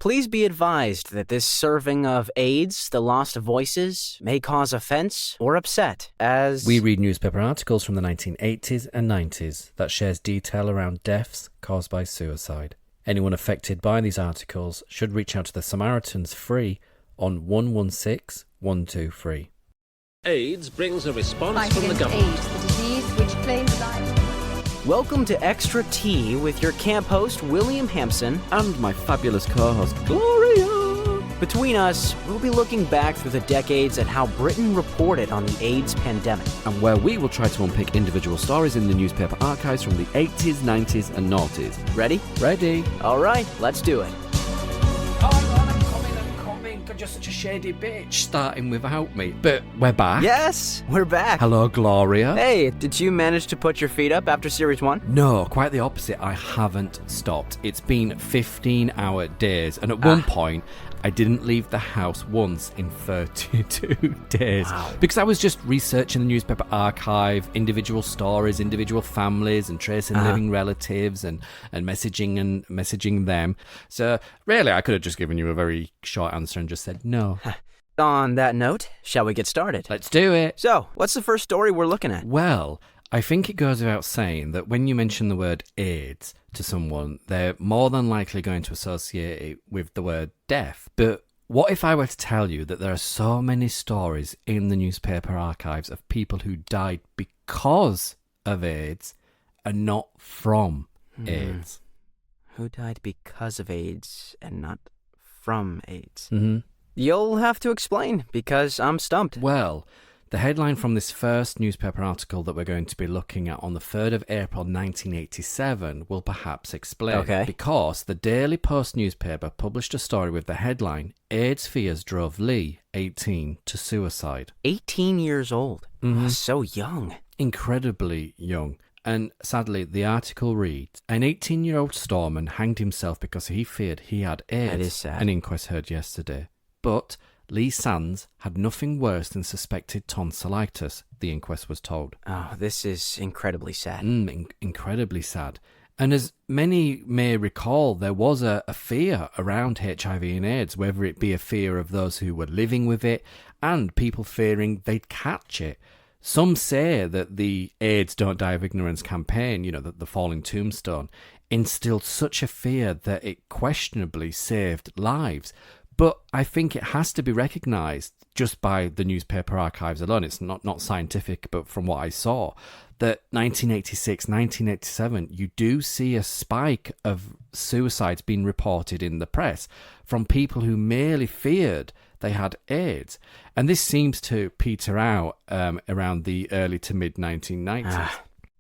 Please be advised that this serving of AIDS, the Lost Voices, may cause offense or upset, as we read newspaper articles from the 1980s and 90s that shares detail around deaths caused by suicide. Anyone affected by these articles should reach out to the Samaritans free on 116 123. AIDS brings a response Fight from the against government. AIDS, the disease which claims life. Welcome to Xtra Tea with your camp host, William Hampson. And my fabulous co-host, Gloria. Between us, we'll be looking back through the decades at how Britain reported on the AIDS pandemic. And where we will try to unpick individual stories in the newspaper archives from the 80s, 90s and noughties. Ready? Ready? All right, let's do it. You're such a shady bitch. Starting without me. But we're back. Yes, we're back. Hello, Gloria. Hey, did you manage to put your feet up after Series 1? No, quite the opposite. I haven't stopped. It's been 15-hour days, and at one point, I didn't leave the house once in 32 days. Wow. Because I was just researching the newspaper archive, individual stories, individual families, and tracing living relatives and messaging them. So really, I could have just given you a very short answer and just said no. On that note, shall we get started? Let's do it. So, what's the first story we're looking at? Well, I think it goes without saying that when you mention the word AIDS to someone, they're more than likely going to associate it with the word death. But what if I were to tell you that there are so many stories in the newspaper archives of people who died because of AIDS and not from AIDS? Who died because of AIDS and not from AIDS? Mm-hmm. You'll have to explain, because I'm stumped. Well, the headline from this first newspaper article that we're going to be looking at on the 3rd of April 1987 will perhaps explain. Okay. Because the Daily Post newspaper published a story with the headline, AIDS fears drove Lee, 18, to suicide. 18 years old. Mhm. So young. Incredibly young. And sadly, the article reads, an 18-year-old storeman hanged himself because he feared he had AIDS. That is sad. An inquest heard yesterday. But Lee Sands had nothing worse than suspected tonsillitis, the inquest was told. Oh, this is incredibly sad. Incredibly sad. And as many may recall, there was a fear around HIV and AIDS, whether it be a fear of those who were living with it and people fearing they'd catch it. Some say that the AIDS Don't Die of Ignorance campaign, the falling tombstone, instilled such a fear that it questionably saved lives. But I think it has to be recognised just by the newspaper archives alone. It's not scientific, but from what I saw, that 1986, 1987, you do see a spike of suicides being reported in the press from people who merely feared they had AIDS. And this seems to peter out around the early to mid-1990s.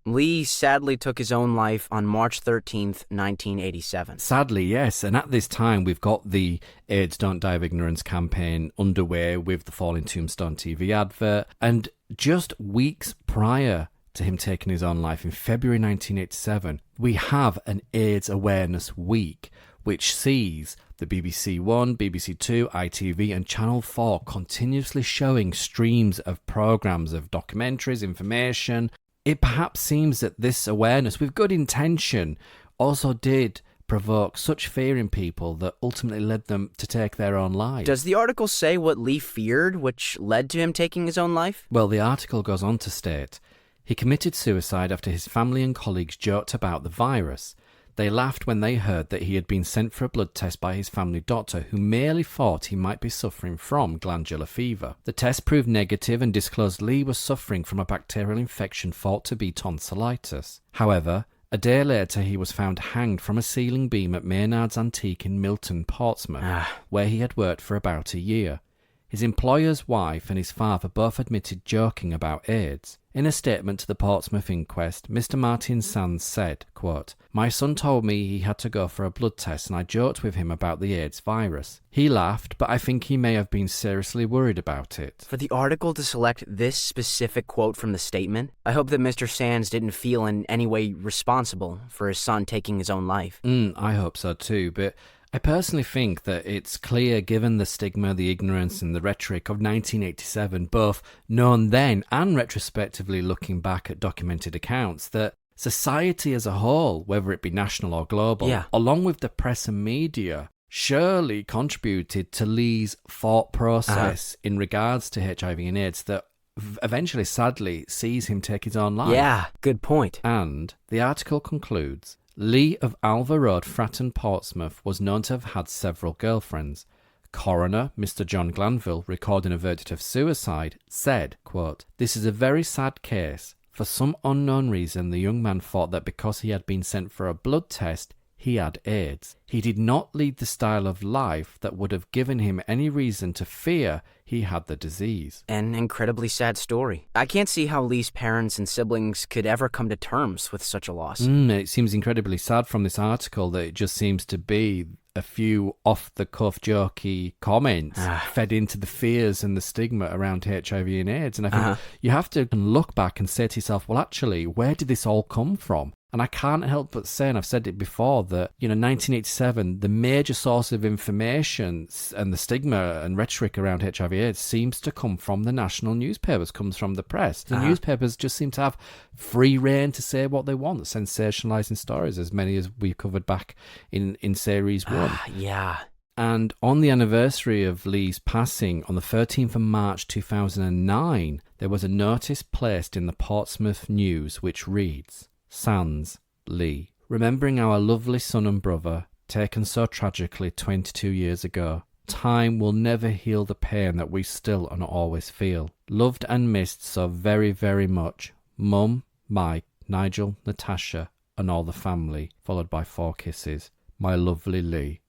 Lee sadly took his own life on March 13th, 1987. Sadly, yes. And at this time, we've got the AIDS Don't Die of Ignorance campaign underway with the Falling Tombstone TV advert. And just weeks prior to him taking his own life in February 1987, we have an AIDS Awareness Week, which sees the BBC One, BBC Two, ITV and Channel 4 continuously showing streams of programmes of documentaries, information. It perhaps seems that this awareness, with good intention, also did provoke such fear in people that ultimately led them to take their own lives. Does the article say what Lee feared, which led to him taking his own life? Well, the article goes on to state, he committed suicide after his family and colleagues joked about the virus. They laughed when they heard that he had been sent for a blood test by his family doctor, who merely thought he might be suffering from glandular fever. The test proved negative and disclosed Lee was suffering from a bacterial infection thought to be tonsillitis. However, a day later he was found hanged from a ceiling beam at Maynard's Antique in Milton, Portsmouth, where he had worked for about a year. His employer's wife and his father both admitted joking about AIDS. In a statement to the Portsmouth inquest, Mr. Martin Sands said, quote, my son told me he had to go for a blood test and I joked with him about the AIDS virus. He laughed, but I think he may have been seriously worried about it. For the article to select this specific quote from the statement, I hope that Mr. Sands didn't feel in any way responsible for his son taking his own life. I hope so too, but I personally think that it's clear, given the stigma, the ignorance and the rhetoric of 1987, both known then and retrospectively looking back at documented accounts, that society as a whole, whether it be national or global, along with the press and media, surely contributed to Lee's thought process in regards to HIV and AIDS that eventually, sadly, sees him take his own life. Yeah, good point. And the article concludes, Lee of Alva Road, Fratton, Portsmouth, was known to have had several girlfriends. Coroner, Mr. John Glanville, recording a verdict of suicide, said, quote, "This is a very sad case. For some unknown reason, the young man thought that because he had been sent for a blood test, he had AIDS. He did not lead the style of life that would have given him any reason to fear he had the disease." An incredibly sad story. I can't see how Lee's parents and siblings could ever come to terms with such a loss. It seems incredibly sad from this article that it just seems to be a few off-the-cuff jokey comments fed into the fears and the stigma around HIV and AIDS. And I think you have to look back and say to yourself, well, actually, where did this all come from? And I can't help but say, and I've said it before, that, 1987, the major source of information and the stigma and rhetoric around HIV/AIDS seems to come from the national newspapers, comes from the press. The newspapers just seem to have free rein to say what they want, sensationalising stories, as many as we covered back in Series 1. Yeah. And on the anniversary of Lee's passing, on the 13th of March 2009, there was a notice placed in the Portsmouth News which reads, "Sans, Lee, remembering our lovely son and brother, taken so tragically 22 years ago, time will never heal the pain that we still and always feel. Loved and missed so very, very much. Mum, Mike, Nigel, Natasha, and all the family," followed by 4 kisses. "My lovely Lee."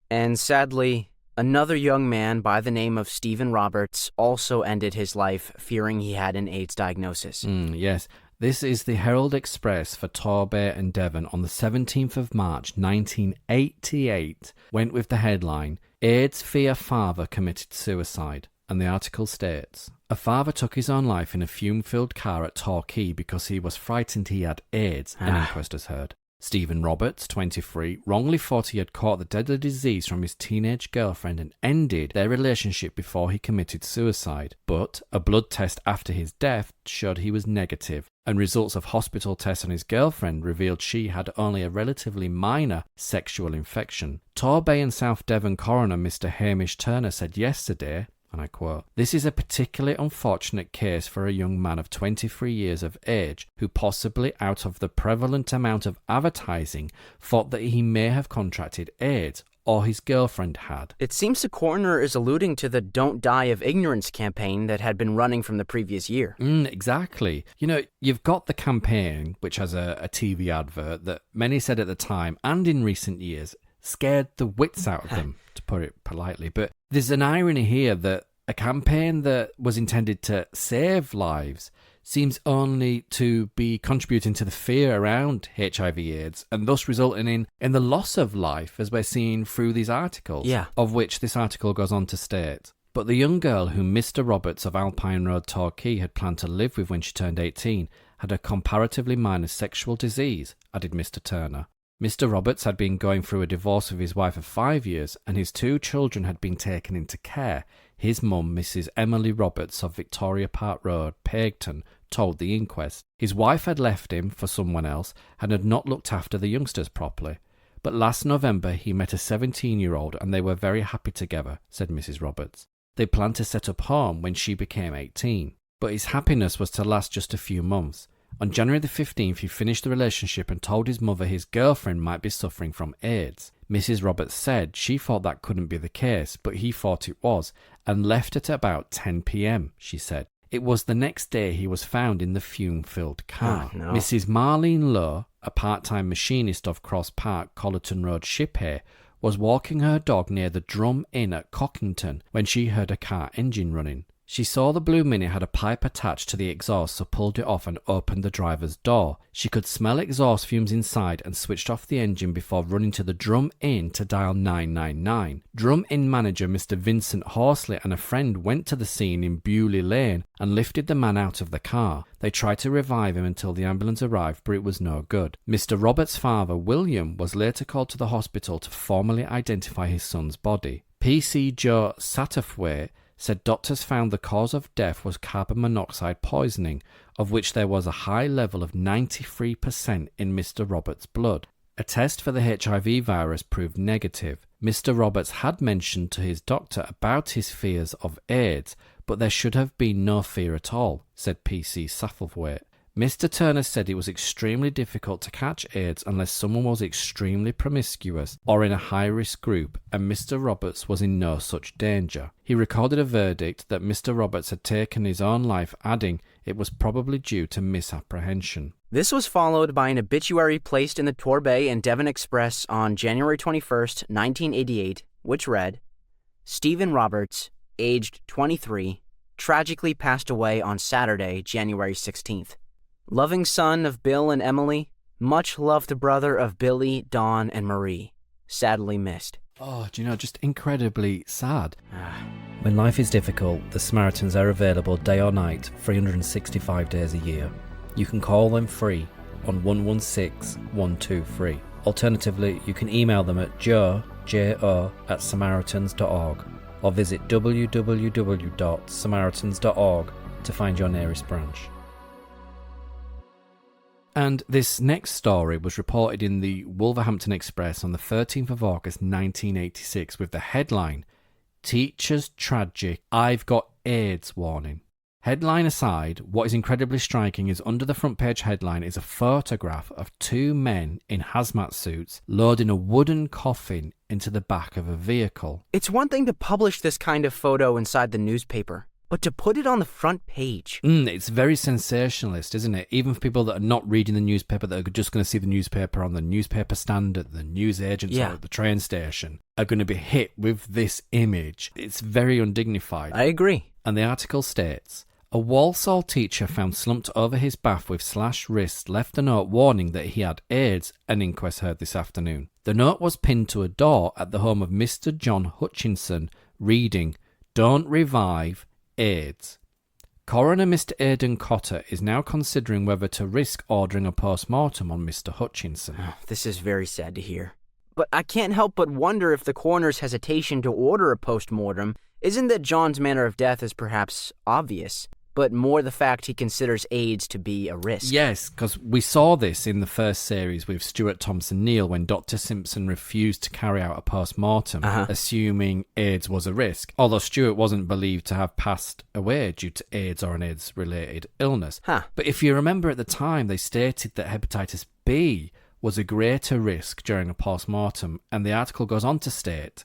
And sadly, another young man by the name of Stephen Roberts also ended his life fearing he had an AIDS diagnosis. Yes. This is the Herald Express for Torbay and Devon on the 17th of March 1988, went with the headline, "AIDS Fear Father Committed Suicide." And the article states, "A father took his own life in a fume-filled car at Torquay because he was frightened he had AIDS," an inquest has heard. Stephen Roberts, 23, wrongly thought he had caught the deadly disease from his teenage girlfriend and ended their relationship before he committed suicide. But a blood test after his death showed he was negative, and results of hospital tests on his girlfriend revealed she had only a relatively minor sexual infection. Torbay and South Devon coroner Mr. Hamish Turner said yesterday, and I quote, "This is a particularly unfortunate case for a young man of 23 years of age who possibly out of the prevalent amount of advertising thought that he may have contracted AIDS or his girlfriend had." It seems the coroner is alluding to the Don't Die of Ignorance campaign that had been running from the previous year. Exactly. You've got the campaign, which has a TV advert that many said at the time and in recent years scared the wits out of them, to put it politely. But there's an irony here that a campaign that was intended to save lives seems only to be contributing to the fear around HIV/AIDS and thus resulting in the loss of life, as we're seeing through these articles, of which this article goes on to state. But the young girl whom Mr. Roberts of Alpine Road, Torquay had planned to live with when she turned 18 had a comparatively minor sexual disease, added Mr. Turner. Mr. Roberts had been going through a divorce with his wife of 5 years, and his 2 children had been taken into care. His mum, Mrs. Emily Roberts of Victoria Park Road, Pegton, told the inquest. His wife had left him for someone else and had not looked after the youngsters properly. But last November he met a 17-year-old and they were very happy together, said Mrs. Roberts. They planned to set up home when she became 18. But his happiness was to last just a few months. On January the 15th, he finished the relationship and told his mother his girlfriend might be suffering from AIDS. Mrs. Roberts said she thought that couldn't be the case, but he thought it was, and left at about 10 p.m, she said. It was the next day he was found in the fume-filled car. Oh, no. Mrs. Marlene Lowe, a part-time machinist of Cross Park, Collerton Road, Shiphay, was walking her dog near the Drum Inn at Cockington when she heard a car engine running. She saw the blue Mini had a pipe attached to the exhaust, so pulled it off and opened the driver's door. She could smell exhaust fumes inside and switched off the engine before running to the Drum Inn to dial 999. Drum Inn manager Mr. Vincent Horsley and a friend went to the scene in Bewley Lane and lifted the man out of the car. They tried to revive him until the ambulance arrived, but it was no good. Mr. Roberts' father, William, was later called to the hospital to formally identify his son's body. PC Joe Satterthwaite said doctors found the cause of death was carbon monoxide poisoning, of which there was a high level of 93% in Mr. Roberts' blood. A test for the HIV virus proved negative. Mr. Roberts had mentioned to his doctor about his fears of AIDS, but there should have been no fear at all, said PC Satterthwaite. Mr. Turner said it was extremely difficult to catch AIDS unless someone was extremely promiscuous or in a high-risk group, and Mr. Roberts was in no such danger. He recorded a verdict that Mr. Roberts had taken his own life, adding it was probably due to misapprehension. This was followed by an obituary placed in the Torbay and Devon Express on January 21st, 1988, which read, Stephen Roberts, aged 23, tragically passed away on Saturday, January 16th. Loving son of Bill and Emily, much loved brother of Billy, Dawn, and Marie. Sadly missed. Oh, do you know, just incredibly sad. When life is difficult, the Samaritans are available day or night, 365 days a year. You can call them free on 116-123. Alternatively, you can email them at jo@samaritans.org or visit www.samaritans.org to find your nearest branch. And this next story was reported in the Wolverhampton Express on the 13th of August 1986 with the headline, Teacher's Tragic, I've Got AIDS Warning. Headline aside, what is incredibly striking is under the front page headline is a photograph of two men in hazmat suits loading a wooden coffin into the back of a vehicle. It's one thing to publish this kind of photo inside the newspaper, but to put it on the front page. It's very sensationalist, isn't it? Even for people that are not reading the newspaper, that are just going to see the newspaper on the newspaper stand at the news agents or at the train station, are going to be hit with this image. It's very undignified. I agree. And the article states, a Walsall teacher found slumped over his bath with slashed wrists left a note warning that he had AIDS, an inquest heard this afternoon. The note was pinned to a door at the home of Mr. John Hutchinson, reading, Don't revive AIDS. Coroner Mr. Aidan Cotter is now considering whether to risk ordering a post-mortem on Mr. Hutchinson. This is very sad to hear. But I can't help but wonder if the coroner's hesitation to order a post-mortem isn't that John's manner of death is perhaps obvious, but more the fact he considers AIDS to be a risk. Yes, because we saw this in the first series with Stuart Thompson Neal when Dr. Simpson refused to carry out a post-mortem, assuming AIDS was a risk, although Stuart wasn't believed to have passed away due to AIDS or an AIDS-related illness. But if you remember at the time, they stated that hepatitis B was a greater risk during a post-mortem, and the article goes on to state,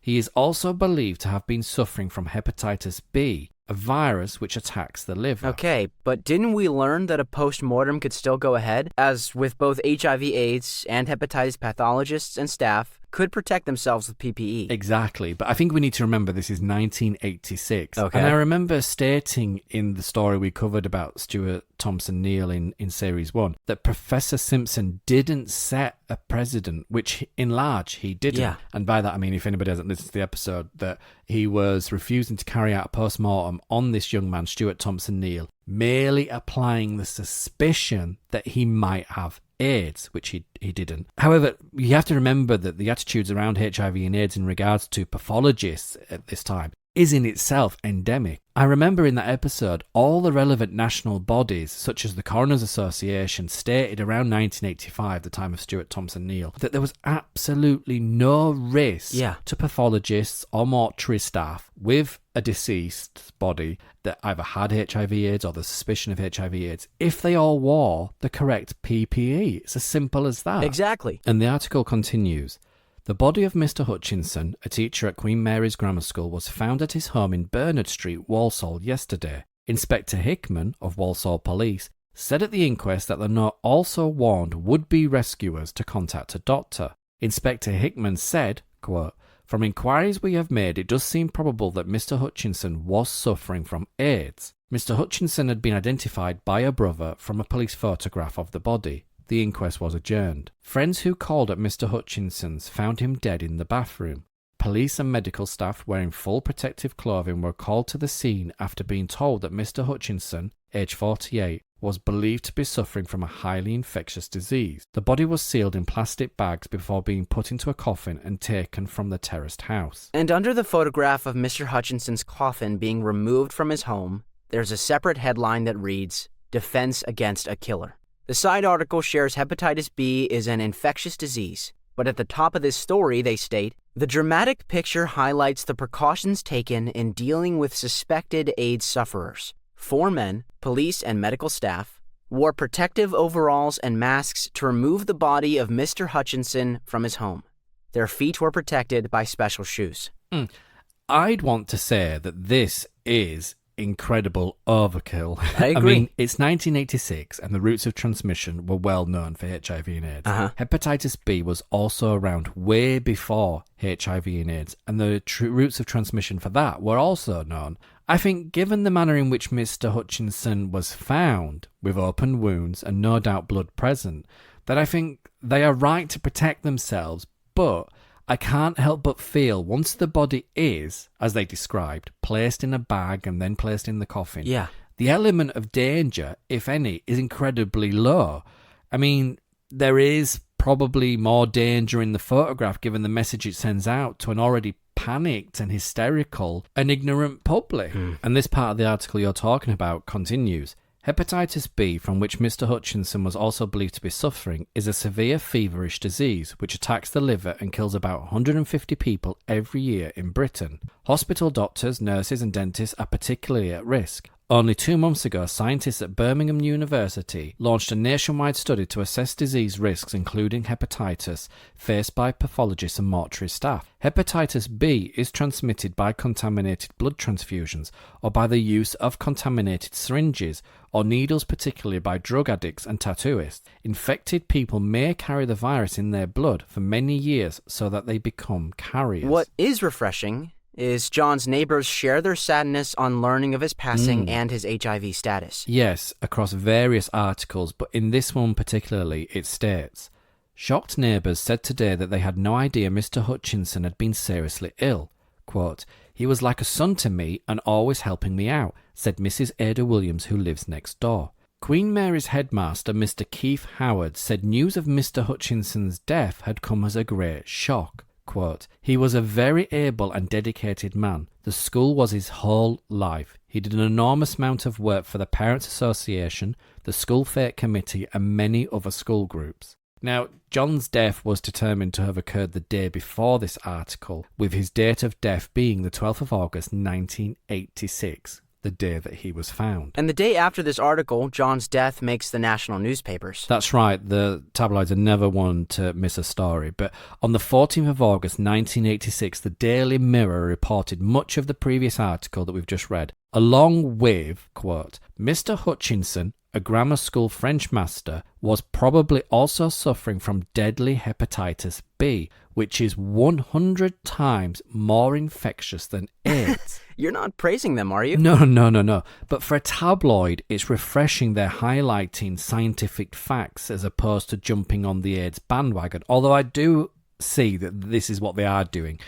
he is also believed to have been suffering from hepatitis B, a virus which attacks the liver. Okay, but didn't we learn that a post-mortem could still go ahead, as with both HIV/AIDS and hepatitis pathologists and staff could protect themselves with PPE? Exactly, but I think we need to remember this is 1986. Okay. And I remember stating in the story we covered about Stuart Thompson Neal in Series 1 that Professor Simpson didn't set a precedent, which in large he didn't. Yeah. And by that I mean, if anybody hasn't listened to the episode, that he was refusing to carry out a post-mortem on this young man, Stuart Thompson Neal, merely applying the suspicion that he might have AIDS, which he didn't. However, you have to remember that the attitudes around HIV and AIDS in regards to pathologists at this time is in itself endemic. I remember in that episode, all the relevant national bodies, such as the Coroners Association, stated around 1985, the time of Stuart Thompson Neal, that there was absolutely no risk to pathologists or mortuary staff with a deceased body that either had HIV/AIDS or the suspicion of HIV/AIDS if they all wore the correct PPE. It's as simple as that. Exactly. And the article continues. The body of Mr. Hutchinson, a teacher at Queen Mary's Grammar School, was found at his home in Bernard Street, Walsall, yesterday. Inspector Hickman of Walsall Police said at the inquest that the note also warned would-be rescuers to contact a doctor. Inspector Hickman said, quote, from inquiries we have made, it does seem probable that Mr. Hutchinson was suffering from AIDS. Mr. Hutchinson had been identified by a brother from a police photograph of the body. The inquest was adjourned. Friends who called at Mr. Hutchinson's found him dead in the bathroom. Police and medical staff wearing full protective clothing were called to the scene after being told that Mr. Hutchinson, aged 48, was believed to be suffering from a highly infectious disease. The body was sealed in plastic bags before being put into a coffin and taken from the terraced house. And under the photograph of Mr. Hutchinson's coffin being removed from his home, there's a separate headline that reads, Defense Against a Killer. The side article shares hepatitis B is an infectious disease, but at the top of this story they state, the dramatic picture highlights the precautions taken in dealing with suspected AIDS sufferers. 4 men, police and medical staff, wore protective overalls and masks to remove the body of Mr. Hutchinson from his home. Their feet were protected by special shoes. I'd want to say that this is incredible overkill. I agree. I mean, it's 1986 and the routes of transmission were well known for HIV and AIDS. Hepatitis B was also around way before HIV and AIDS, and the routes of transmission for that were also known. I think given the manner in which Mr. Hutchinson was found, with open wounds and no doubt blood present, that I think they are right to protect themselves, but I can't help but feel once the body is, as they described, placed in a bag and then placed in the coffin, the element of danger, if any, is incredibly low. I mean, there is probably more danger in the photograph given the message it sends out to an already panicked and hysterical and ignorant public. And this part of the article you're talking about continues. Hepatitis B, from which Mr. Hutchinson was also believed to be suffering, is a severe feverish disease which attacks the liver and kills about 150 people every year in Britain. Hospital doctors, nurses and dentists are particularly at risk. Only 2 months ago, scientists at Birmingham University launched a nationwide study to assess disease risks, including hepatitis, faced by pathologists and mortuary staff. Hepatitis B is transmitted by contaminated blood transfusions or by the use of contaminated syringes or needles, particularly by drug addicts and tattooists. Infected people may carry the virus in their blood for many years so that they become carriers. What is refreshing is John's neighbors share their sadness on learning of his passing and his HIV status. Yes, across various articles, but in this one particularly, it states, shocked neighbours said today that they had no idea Mr. Hutchinson had been seriously ill. Quote, he was like a son to me and always helping me out, said Mrs. Ada Williams, who lives next door. Queen Mary's headmaster, Mr. Keith Howard, said news of Mr. Hutchinson's death had come as a great shock. Quote, he was a very able and dedicated man. The school was his whole life. He did an enormous amount of work for the Parents Association, the School Fete Committee and many other school groups. Now, John's death was determined to have occurred the day before this article, with his date of death being the 12th of August 1986. The day that he was found. And the day after this article, John's death makes the national newspapers. That's right, the tabloids are never one to miss a story, but on the 14th of August 1986, the Daily Mirror reported much of the previous article that we've just read, along with, quote, Mr. Hutchinson, a grammar school French master, was probably also suffering from deadly hepatitis B, which is 100 times more infectious than AIDS. You're not praising them, are you? No. But for a tabloid, it's refreshing they're highlighting scientific facts as opposed to jumping on the AIDS bandwagon. Although I do see that this is what they are doing,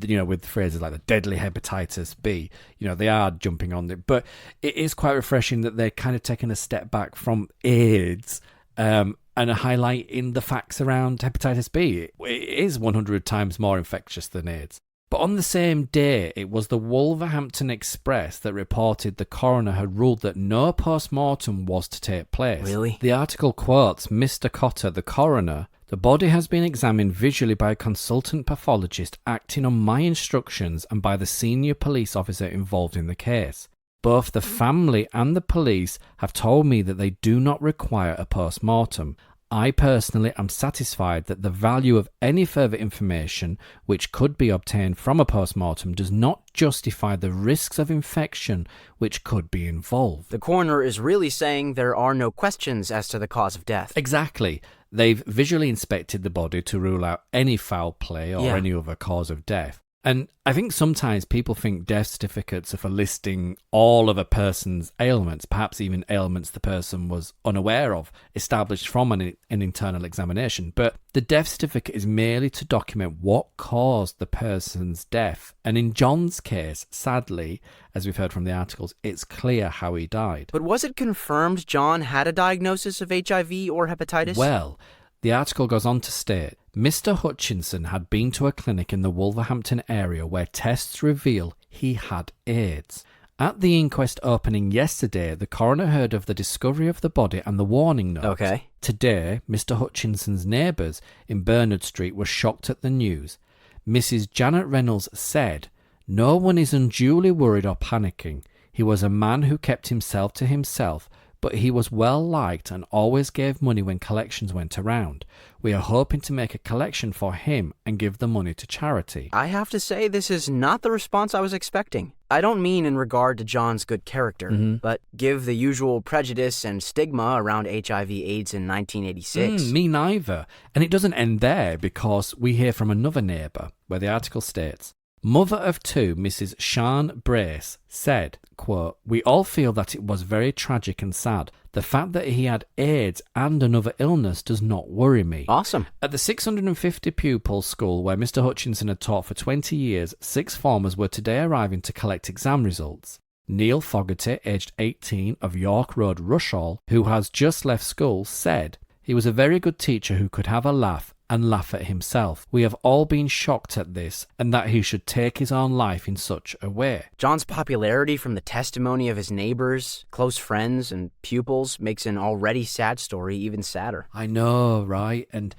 you know, with phrases like the deadly hepatitis B, you know, they are jumping on it. But it is quite refreshing that they're kind of taking a step back from AIDS and highlighting the facts around hepatitis B. It is 100 times more infectious than AIDS. But on the same day, it was the Wolverhampton Express that reported the coroner had ruled that no post-mortem was to take place. Really? The article quotes Mr. Cotter, the coroner, the body has been examined visually by a consultant pathologist acting on my instructions and by the senior police officer involved in the case. Both the family and the police have told me that they do not require a post-mortem. I personally am satisfied that the value of any further information which could be obtained from a post-mortem does not justify the risks of infection which could be involved. The coroner is really saying there are no questions as to the cause of death. Exactly. They've visually inspected the body to rule out any foul play or any other cause of death. And I think sometimes people think death certificates are for listing all of a person's ailments, perhaps even ailments the person was unaware of, established from an internal examination. But the death certificate is merely to document what caused the person's death. And in John's case, sadly, as we've heard from the articles, it's clear how he died. But was it confirmed John had a diagnosis of HIV or hepatitis? Well, the article goes on to state, Mr. Hutchinson had been to a clinic in the Wolverhampton area where tests reveal he had AIDS. At the inquest opening yesterday, the coroner heard of the discovery of the body and the warning notes. Okay. Today, Mr. Hutchinson's neighbours in Bernard Street were shocked at the news. Mrs. Janet Reynolds said, "No one is unduly worried or panicking. He was a man who kept himself to himself, but he was well liked and always gave money when collections went around. We are hoping to make a collection for him and give the money to charity." I have to say, this is not the response I was expecting. I don't mean in regard to John's good character, but give the usual prejudice and stigma around HIV/AIDS in 1986. Me neither. And it doesn't end there, because we hear from another neighbour, where the article states, "Mother of two, Mrs. Sian Brace, said, quote, "We all feel that it was very tragic and sad. The fact that he had AIDS and another illness does not worry me." Awesome. At the 650 pupil school where Mr. Hutchinson had taught for 20 years, 6 formers were today arriving to collect exam results. Neil Fogarty, aged 18, of York Road, Rushall, who has just left school, said, "He was a very good teacher who could have a laugh and laugh at himself. We have all been shocked at this, and that he should take his own life in such a way." John's popularity from the testimony of his neighbors, close friends, and pupils makes an already sad story even sadder. I know, right? And,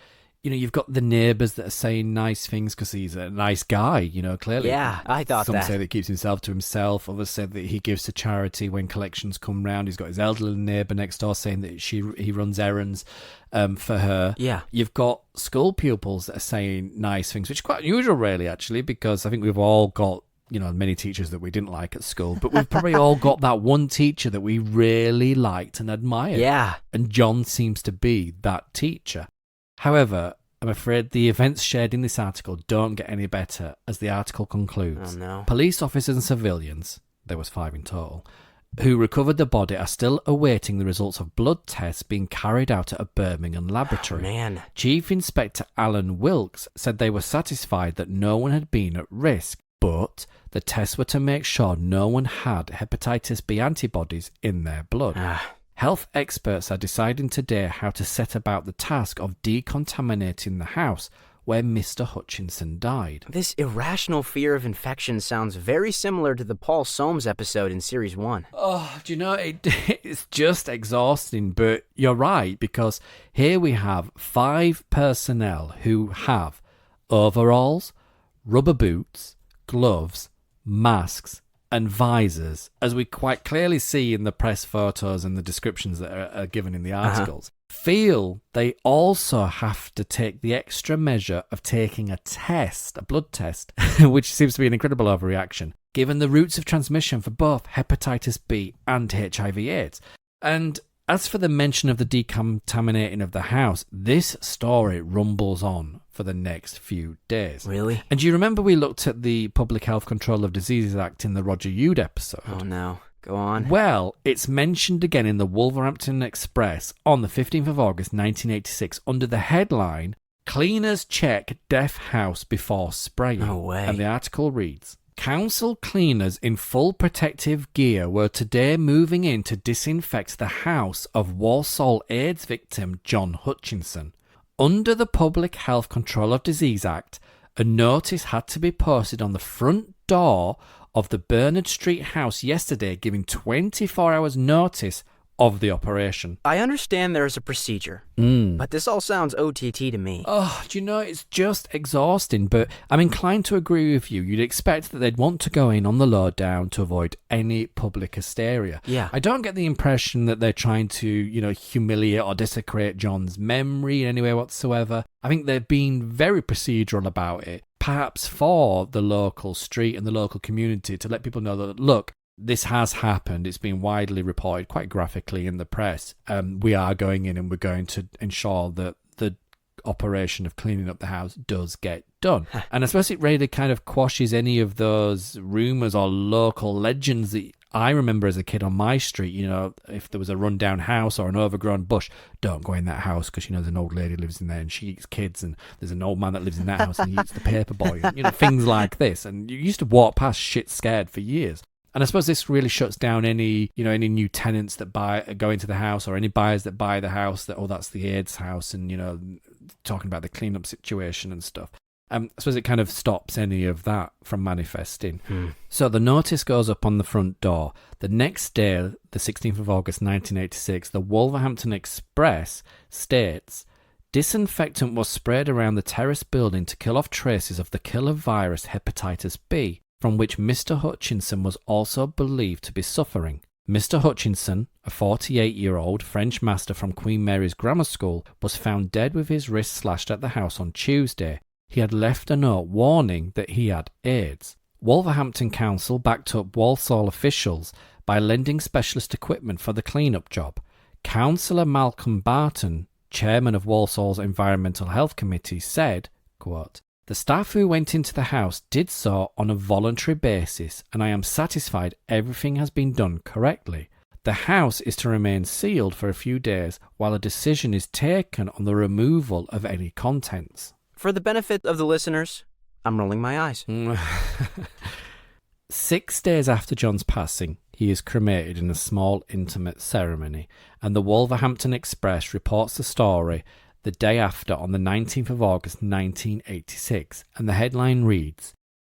you've got the neighbours that are saying nice things because he's a nice guy, clearly. Yeah, I thought Some that. say that he keeps himself to himself. Others said that he gives to charity when collections come round. He's got his elderly neighbour next door saying that he runs errands for her. Yeah. You've got school pupils that are saying nice things, which is quite unusual, really, actually, because I think we've all got many teachers that we didn't like at school, but we've probably all got that one teacher that we really liked and admired. Yeah. And John seems to be that teacher. However, I'm afraid the events shared in this article don't get any better, as the article concludes. Oh, no. Police officers and civilians, there was 5 in total, who recovered the body are still awaiting the results of blood tests being carried out at a Birmingham laboratory. Oh, man. Chief Inspector Alan Wilkes said they were satisfied that no one had been at risk, but the tests were to make sure no one had hepatitis B antibodies in their blood. Health experts are deciding today how to set about the task of decontaminating the house where Mr. Hutchinson died. This irrational fear of infection sounds very similar to the Paul Soames episode in Series 1. Oh, do you know, it's just exhausting, but you're right, because here we have 5 personnel who have overalls, rubber boots, gloves, masks, and visors, as we quite clearly see in the press photos and the descriptions that are given in the articles. Feel they also have to take the extra measure of taking a blood test, which seems to be an incredible overreaction, given the routes of transmission for both hepatitis B and HIV/AIDS. And as for the mention of the decontaminating of the house, this story rumbles on for the next few days. Really? And do you remember we looked at the Public Health Control of Diseases Act in the Roger Yude episode? Oh, no. Go on. Well, it's mentioned again in the Wolverhampton Express on the 15th of August 1986 under the headline, "Cleaners Check Deaf House Before Spraying." No way. And the article reads, "Council cleaners in full protective gear were today moving in to disinfect the house of Walsall AIDS victim John Hutchinson. Under the Public Health Control of Disease Act, a notice had to be posted on the front door of the Bernard Street house yesterday, giving 24 hours notice of the operation." I understand there's a procedure, but this all sounds OTT to me. Oh, do you know, it's just exhausting, but I'm inclined to agree with you. You'd expect that they'd want to go in on the lowdown to avoid any public hysteria. Yeah. I don't get the impression that they're trying to, humiliate or desecrate John's memory in any way whatsoever. I think they're being very procedural about it, perhaps for the local street and the local community, to let people know that, look, this has happened. It's been widely reported quite graphically in the press. We are going in and we're going to ensure that the operation of cleaning up the house does get done. And I suppose it really kind of quashes any of those rumours or local legends that I remember as a kid on my street. If there was a rundown house or an overgrown bush, don't go in that house because, there's an old lady lives in there and she eats kids, and there's an old man that lives in that house and he eats the paper boy. And, things like this. And you used to walk past shit scared for years. And I suppose this really shuts down any new tenants that go into the house, or any buyers that buy the house that, oh, that's the AIDS house, and, talking about the cleanup situation and stuff. I suppose it kind of stops any of that from manifesting. So the notice goes up on the front door. The next day, the 16th of August 1986, the Wolverhampton Express states, disinfectant was sprayed around the terrace building to kill off traces of the killer virus hepatitis B, from which Mr. Hutchinson was also believed to be suffering. Mr. Hutchinson, a 48-year-old French master from Queen Mary's Grammar School, was found dead with his wrist slashed at the house on Tuesday. He had left a note warning that he had AIDS. Wolverhampton Council backed up Walsall officials by lending specialist equipment for the clean-up job. Councillor Malcolm Barton, chairman of Walsall's Environmental Health Committee, said, quote, the staff who went into the house did so on a voluntary basis, and I am satisfied everything has been done correctly. The house is to remain sealed for a few days while a decision is taken on the removal of any contents. For the benefit of the listeners, I'm rolling my eyes. 6 days after John's passing, he is cremated in a small, intimate ceremony, and the Wolverhampton Express reports the story the day after on the 19th of August 1986, and the headline reads,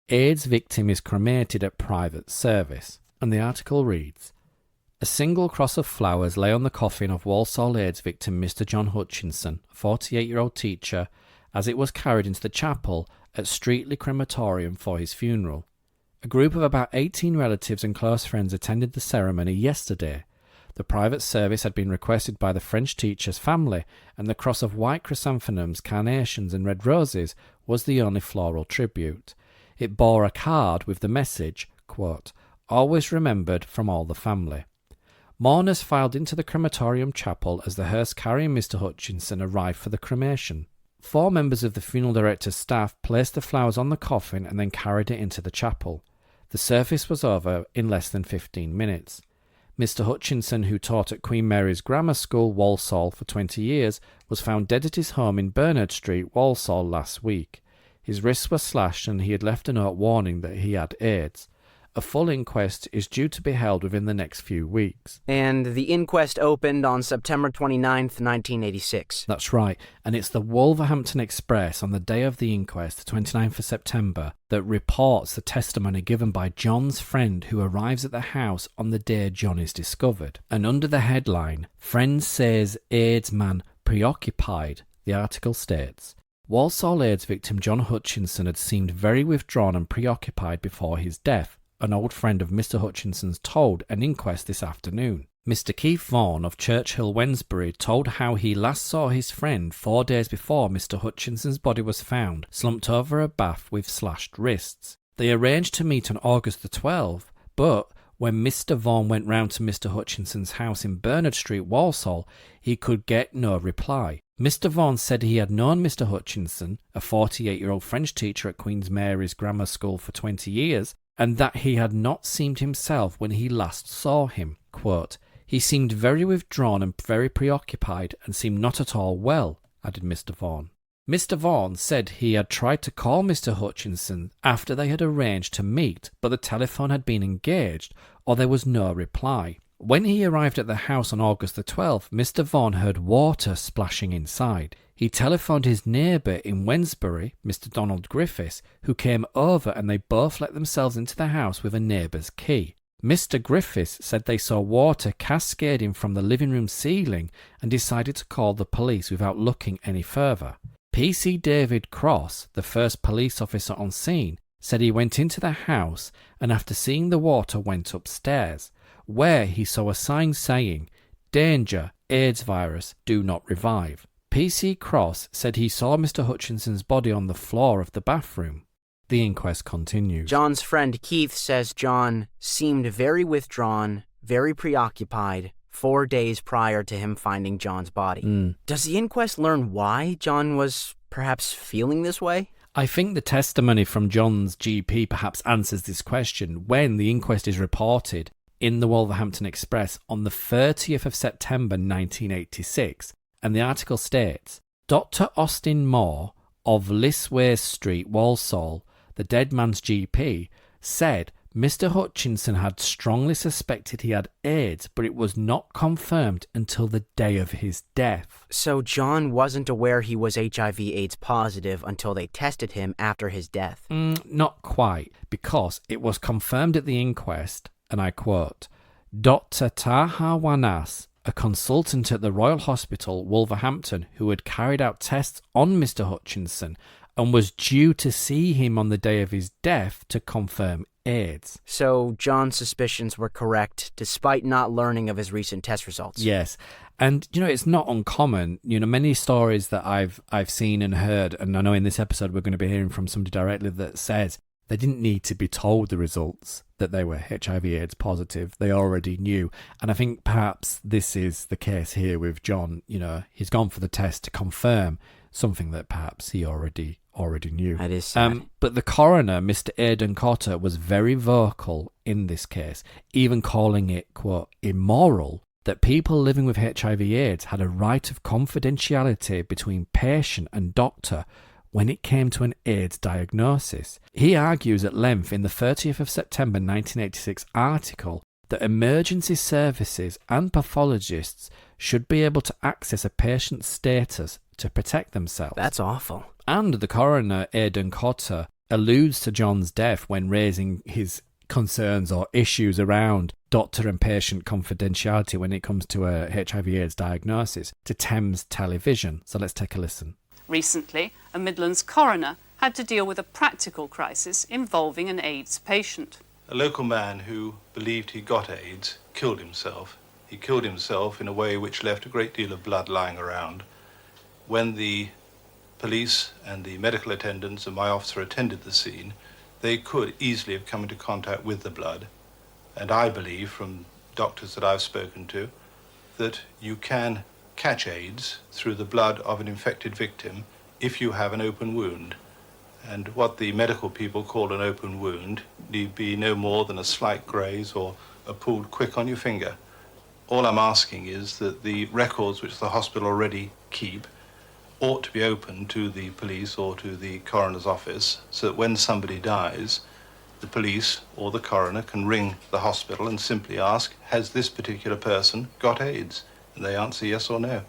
AIDS victim is cremated at private service. And the article reads, a single cross of flowers lay on the coffin of Walsall AIDS victim Mr. John Hutchinson, a 48-year-old teacher, as it was carried into the chapel at Streatley Crematorium for his funeral. A group of about 18 relatives and close friends attended the ceremony yesterday. The private service had been requested by the French teacher's family, and the cross of white chrysanthemums, carnations and red roses was the only floral tribute. It bore a card with the message, quote, always remembered from all the family. Mourners filed into the crematorium chapel as the hearse carrying Mr. Hutchinson arrived for the cremation. 4 members of the funeral director's staff placed the flowers on the coffin and then carried it into the chapel. The service was over in less than 15 minutes. Mr. Hutchinson, who taught at Queen Mary's Grammar School, Walsall, for 20 years, was found dead at his home in Bernard Street, Walsall, last week. His wrists were slashed and he had left a note warning that he had AIDS. A full inquest is due to be held within the next few weeks. And the inquest opened on September 29th, 1986. That's right, and it's the Wolverhampton Express on the day of the inquest, the 29th of September, that reports the testimony given by John's friend who arrives at the house on the day John is discovered. And under the headline, Friend Says AIDS Man Preoccupied, the article states, Walsall AIDS victim John Hutchinson had seemed very withdrawn and preoccupied before his death. An old friend of Mr. Hutchinson's told an inquest this afternoon. Mr. Keith Vaughan of Churchill, Wednesbury, told how he last saw his friend 4 days before Mr. Hutchinson's body was found, slumped over a bath with slashed wrists. They arranged to meet on August the 12th, but when Mr. Vaughan went round to Mr. Hutchinson's house in Bernard Street, Walsall, he could get no reply. Mr. Vaughan said he had known Mr. Hutchinson, a 48-year-old French teacher at Queen Mary's Grammar School for 20 years, and that he had not seemed himself when he last saw him. Quote, he seemed very withdrawn and very preoccupied and seemed not at all well, added Mr. Vaughan. Mr. Vaughan said he had tried to call Mr. Hutchinson after they had arranged to meet, but the telephone had been engaged or there was no reply. When he arrived at the house on August the 12th, Mr. Vaughan heard water splashing inside. He telephoned his neighbour in Wednesbury, Mr. Donald Griffiths, who came over and they both let themselves into the house with a neighbour's key. Mr. Griffiths said they saw water cascading from the living room ceiling and decided to call the police without looking any further. PC David Cross, the first police officer on scene, said he went into the house and after seeing the water went upstairs, where he saw a sign saying, Danger, AIDS virus, do not revive. PC Cross said he saw Mr. Hutchinson's body on the floor of the bathroom. The inquest continues. John's friend Keith says John seemed very withdrawn, very preoccupied 4 days prior to him finding John's body. Does the inquest learn why John was perhaps feeling this way? I think the testimony from John's GP perhaps answers this question when the inquest is reported in the Wolverhampton Express on the 30th of September 1986. And the article states, Dr. Austin Moore of Lisways Street, Walsall, the dead man's GP, said Mr. Hutchinson had strongly suspected he had AIDS, but it was not confirmed until the day of his death. So John wasn't aware he was HIV/AIDS positive until they tested him after his death? Not quite, because it was confirmed at the inquest, and I quote, Dr. Taha Wanas, a consultant at the Royal Hospital, Wolverhampton, who had carried out tests on Mr. Hutchinson and was due to see him on the day of his death to confirm AIDS. So John's suspicions were correct despite not learning of his recent test results? Yes. And, it's not uncommon. Many stories that I've seen and heard, and I know in this episode we're going to be hearing from somebody directly that says they didn't need to be told the results that they were HIV/AIDS positive. They already knew. And I think perhaps this is the case here with John. He's gone for the test to confirm something that perhaps he already knew. That is sad. But the coroner, Mr. Aidan Cotter, was very vocal in this case, even calling it, quote, immoral that people living with HIV/AIDS had a right of confidentiality between patient and doctor when it came to an AIDS diagnosis. He argues at length in the 30th of September 1986 article that emergency services and pathologists should be able to access a patient's status to protect themselves. That's awful. And the coroner, Aidan Cotter, alludes to John's death when raising his concerns or issues around doctor and patient confidentiality when it comes to a HIV/AIDS diagnosis to Thames Television. So let's take a listen. Recently, a Midlands coroner had to deal with a practical crisis involving an AIDS patient. A local man who believed he got AIDS killed himself. He killed himself in a way which left a great deal of blood lying around. When the police and the medical attendants and my officer attended the scene, they could easily have come into contact with the blood. And I believe, from doctors that I've spoken to, that you can catch AIDS through the blood of an infected victim if you have an open wound. And what the medical people call an open wound need be no more than a slight graze or a pulled quick on your finger. All I'm asking is that the records which the hospital already keep ought to be open to the police or to the coroner's office, so that when somebody dies, the police or the coroner can ring the hospital and simply ask, has this particular person got AIDS? And they answer yes or no.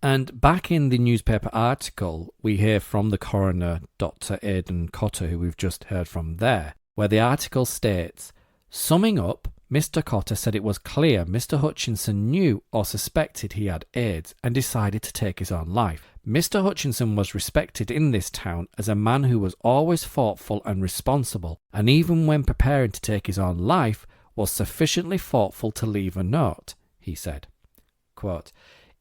And back in the newspaper article, we hear from the coroner, Dr. Aidan Cotter, who we've just heard from there, where the article states, summing up, Mr. Cotter said it was clear Mr. Hutchinson knew or suspected he had AIDS and decided to take his own life. Mr. Hutchinson was respected in this town as a man who was always thoughtful and responsible, and even when preparing to take his own life, was sufficiently thoughtful to leave a note, he said. Quote,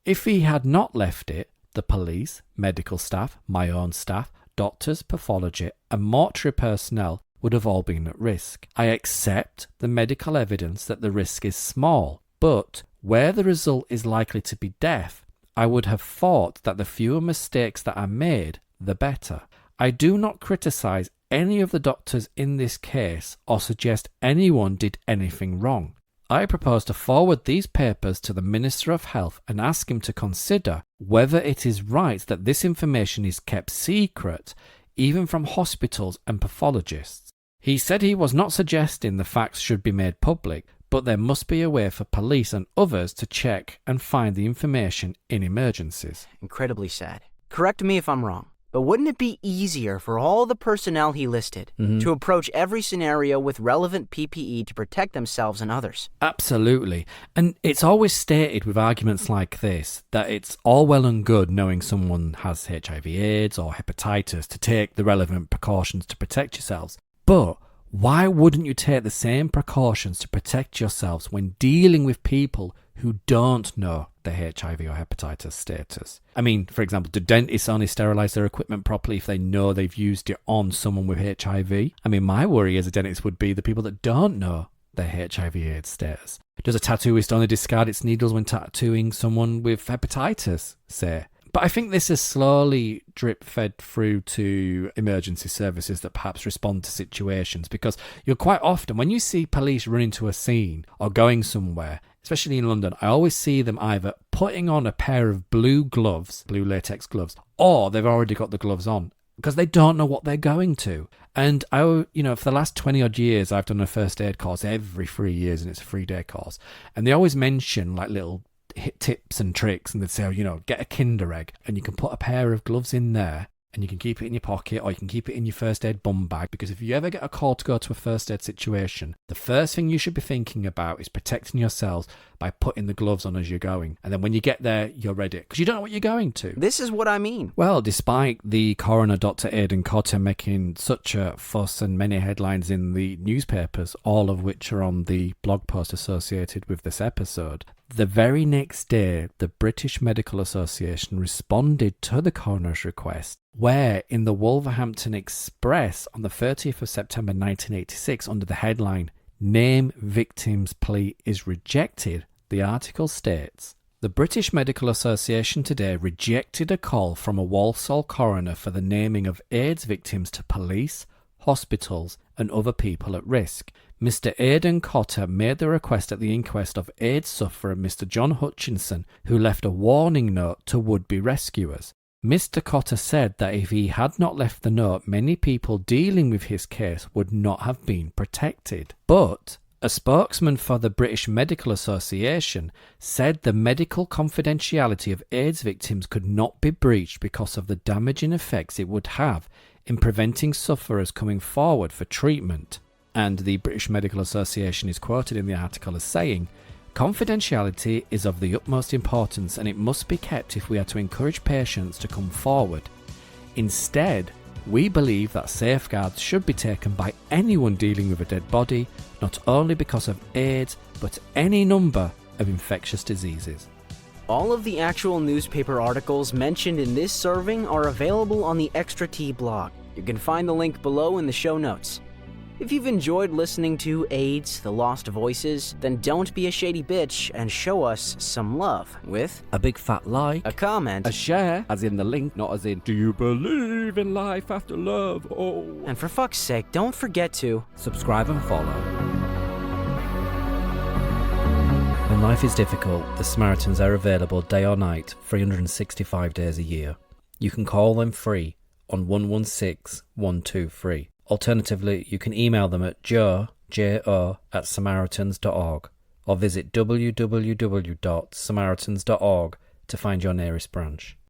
if he had not left it, the police, medical staff, my own staff, doctors, pathology, and mortuary personnel would have all been at risk. I accept the medical evidence that the risk is small, but where the result is likely to be death, I would have thought that the fewer mistakes that are made, the better. I do not criticise any of the doctors in this case or suggest anyone did anything wrong. I propose to forward these papers to the Minister of Health and ask him to consider whether it is right that this information is kept secret, even from hospitals and pathologists. He said he was not suggesting the facts should be made public, but there must be a way for police and others to check and find the information in emergencies. Incredibly sad. Correct me if I'm wrong, but wouldn't it be easier for all the personnel he listed to approach every scenario with relevant PPE to protect themselves and others? Absolutely. And it's always stated with arguments like this that it's all well and good knowing someone has HIV/AIDS or hepatitis to take the relevant precautions to protect yourselves. But why wouldn't you take the same precautions to protect yourselves when dealing with people who don't know their HIV or hepatitis status? I mean, for example, do dentists only sterilise their equipment properly if they know they've used it on someone with HIV? I mean, my worry as a dentist would be the people that don't know their HIV/AIDS status. Does a tattooist only discard its needles when tattooing someone with hepatitis, say? But I think this is slowly drip-fed through to emergency services that perhaps respond to situations, because you'll quite often, when you see police running to a scene or going somewhere, especially in London, I always see them either putting on a pair of blue gloves, blue latex gloves, or they've already got the gloves on. because they don't know what they're going to. And for the last 20 odd years, I've done a first aid course every 3 years, and it's a 3-day course. And they always mention like little tips and tricks, and they'd say, get a Kinder Egg, and you can put a pair of gloves in there, and you can keep it in your pocket, or you can keep it in your first aid bum bag, because if you ever get a call to go to a first aid situation, the first thing you should be thinking about is protecting yourselves by putting the gloves on as you're going. And then when you get there, you're ready, because you don't know what you're going to. This is what I mean. Well, despite the coroner, Dr. Aidan Cotter, making such a fuss and many headlines in the newspapers, all of which are on the blog post associated with this episode, the very next day, the British Medical Association responded to the coroner's request, where in the Wolverhampton Express on the 30th of September 1986, under the headline, "Name Victim's Plea is Rejected," the article states, "The British Medical Association today rejected a call from a Walsall coroner for the naming of AIDS victims to police, hospitals and other people at risk. Mr. Aidan Cotter made the request at the inquest of AIDS sufferer Mr. John Hutchinson, who left a warning note to would-be rescuers. Mr. Cotter said that if he had not left the note, many people dealing with his case would not have been protected." But a spokesman for the British Medical Association said the medical confidentiality of AIDS victims could not be breached because of the damaging effects it would have in preventing sufferers coming forward for treatment. And the British Medical Association is quoted in the article as saying, "Confidentiality is of the utmost importance and it must be kept if we are to encourage patients to come forward. Instead, we believe that safeguards should be taken by anyone dealing with a dead body, not only because of AIDS, but any number of infectious diseases." All of the actual newspaper articles mentioned in this serving are available on the Xtra Tea blog. You can find the link below in the show notes. If you've enjoyed listening to AIDS, The Lost Voices, then don't be a shady bitch and show us some love with A big fat like, a comment, a share, as in the link, not as in, do you believe in life after love? Oh. and for fuck's sake, don't forget to Subscribe and follow. When life is difficult, the Samaritans are available day or night, 365 days a year. You can call them free on 116 123. Alternatively, you can email them at jo@samaritans.org or visit www.samaritans.org to find your nearest branch.